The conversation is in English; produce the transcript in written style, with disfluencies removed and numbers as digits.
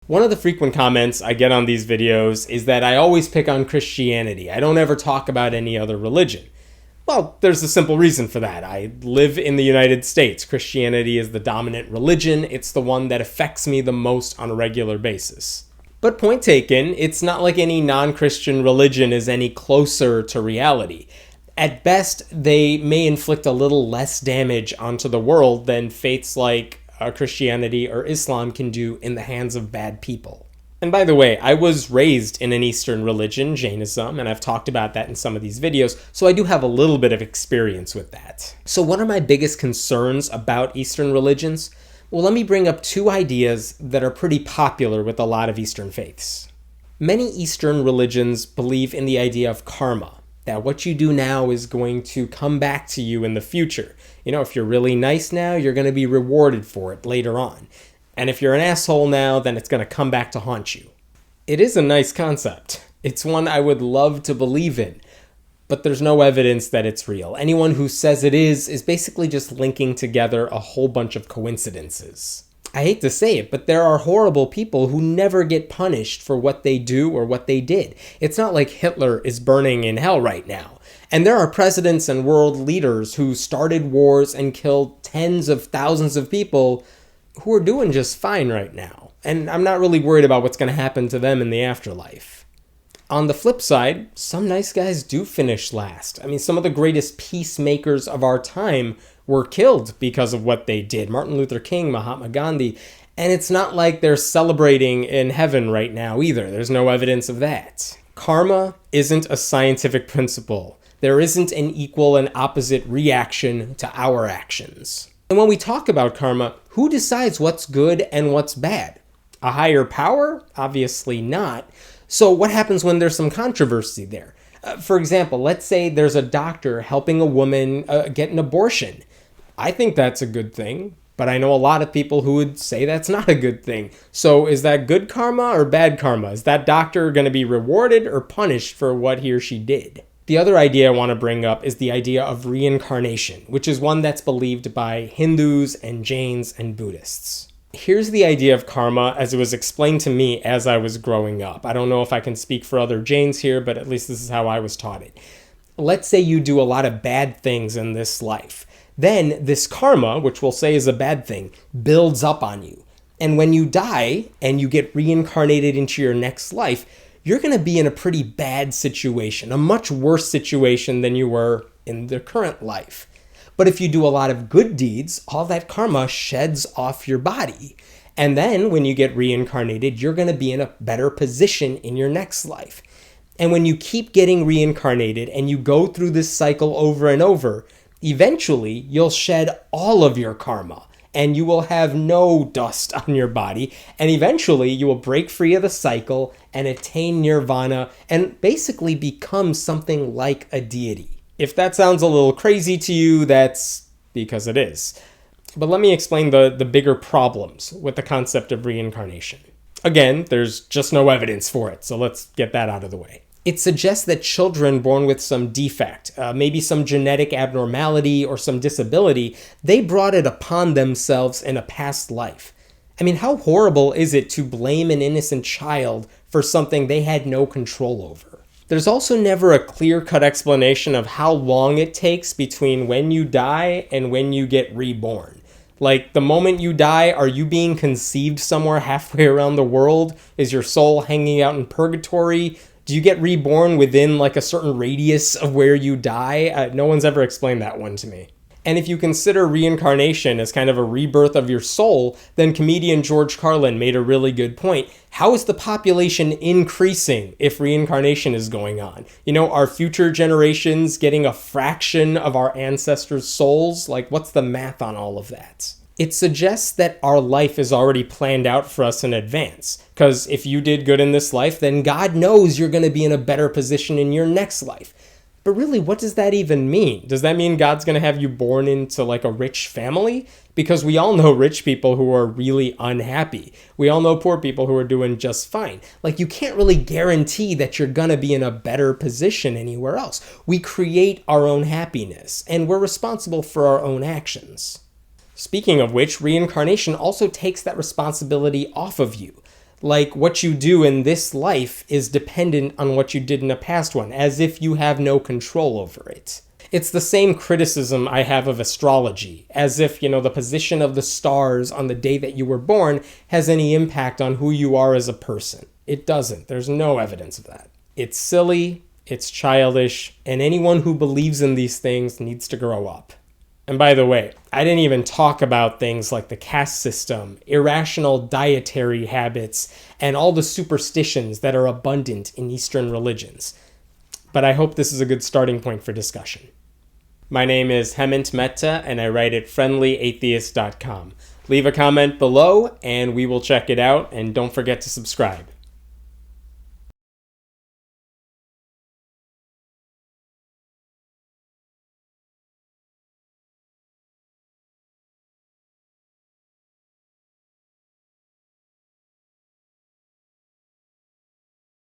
One of the frequent comments I get on these videos is that I always pick on Christianity. I don't ever talk about any other religion. Well, there's a simple reason for that. I live in the United States. Christianity is the dominant religion. It's the one that affects me the most on a regular basis. But point taken, it's not like any non-Christian religion is any closer to reality. At best, they may inflict a little less damage onto the world than faiths like Christianity or Islam can do in the hands of bad people. And by the way, I was raised in an Eastern religion, Jainism, and I've talked about that in some of these videos, so I do have a little bit of experience with that. So what are my biggest concerns about Eastern religions? Well, let me bring up two ideas that are pretty popular with a lot of Eastern faiths. Many Eastern religions believe in the idea of karma, that what you do now is going to come back to you in the future. You know, if you're really nice now, you're going to be rewarded for it later on. And if you're an asshole now, then it's going to come back to haunt you. It is a nice concept. It's one I would love to believe in, but there's no evidence that it's real. Anyone who says it is basically just linking together a whole bunch of coincidences. I hate to say it, but there are horrible people who never get punished for what they do or what they did. It's not like Hitler is burning in hell right now. And there are presidents and world leaders who started wars and killed tens of thousands of people who are doing just fine right now. And I'm not really worried about what's going to happen to them in the afterlife. On the flip side, some nice guys do finish last. I mean, some of the greatest peacemakers of our time were killed because of what they did. Martin Luther King, Mahatma Gandhi. And it's not like they're celebrating in heaven right now either. There's no evidence of that. Karma isn't a scientific principle. There isn't an equal and opposite reaction to our actions. And when we talk about karma, who decides what's good and what's bad? A higher power? Obviously not. So what happens when there's some controversy there? For example, let's say there's a doctor helping a woman get an abortion. I think that's a good thing, but I know a lot of people who would say that's not a good thing. So is that good karma or bad karma? Is that doctor going to be rewarded or punished for what he or she did? The other idea I want to bring up is the idea of reincarnation, which is one that's believed by Hindus and Jains and Buddhists. Here's the idea of karma as it was explained to me as I was growing up. I don't know if I can speak for other Jains here, but at least this is how I was taught it. Let's say you do a lot of bad things in this life. Then this karma, which we'll say is a bad thing, builds up on you. And when you die and you get reincarnated into your next life, you're going to be in a pretty bad situation, a much worse situation than you were in the current life. But if you do a lot of good deeds, all that karma sheds off your body. And then when you get reincarnated, you're going to be in a better position in your next life. And when you keep getting reincarnated and you go through this cycle over and over, eventually you'll shed all of your karma and you will have no dust on your body. And eventually you will break free of the cycle and attain nirvana and basically become something like a deity. If that sounds a little crazy to you, that's because it is. But let me explain the bigger problems with the concept of reincarnation. Again, there's just no evidence for it, so let's get that out of the way. It suggests that children born with some defect, maybe some genetic abnormality or some disability, they brought it upon themselves in a past life. I mean, how horrible is it to blame an innocent child for something they had no control over? There's also never a clear-cut explanation of how long it takes between when you die and when you get reborn. Like, the moment you die, are you being conceived somewhere halfway around the world? Is your soul hanging out in purgatory? Do you get reborn within like a certain radius of where you die? No one's ever explained that one to me. And if you consider reincarnation as kind of a rebirth of your soul, then comedian George Carlin made a really good point. How is the population increasing if reincarnation is going on? You know, are future generations getting a fraction of our ancestors' souls? Like, what's the math on all of that? It suggests that our life is already planned out for us in advance. Because if you did good in this life, then God knows you're going to be in a better position in your next life. But really, what does that even mean? Does that mean God's going to have you born into like a rich family? Because we all know rich people who are really unhappy. We all know poor people who are doing just fine. Like, you can't really guarantee that you're going to be in a better position anywhere else. We create our own happiness, and we're responsible for our own actions. Speaking of which, reincarnation also takes that responsibility off of you. Like what you do in this life is dependent on what you did in a past one, as if you have no control over it. It's the same criticism I have of astrology, as if, the position of the stars on the day that you were born has any impact on who you are as a person. It doesn't. There's no evidence of that. It's silly, it's childish, and anyone who believes in these things needs to grow up. And by the way, I didn't even talk about things like the caste system, irrational dietary habits, and all the superstitions that are abundant in Eastern religions. But I hope this is a good starting point for discussion. My name is Hemant Mehta, and I write at friendlyatheist.com. Leave a comment below, and we will check it out, and don't forget to subscribe.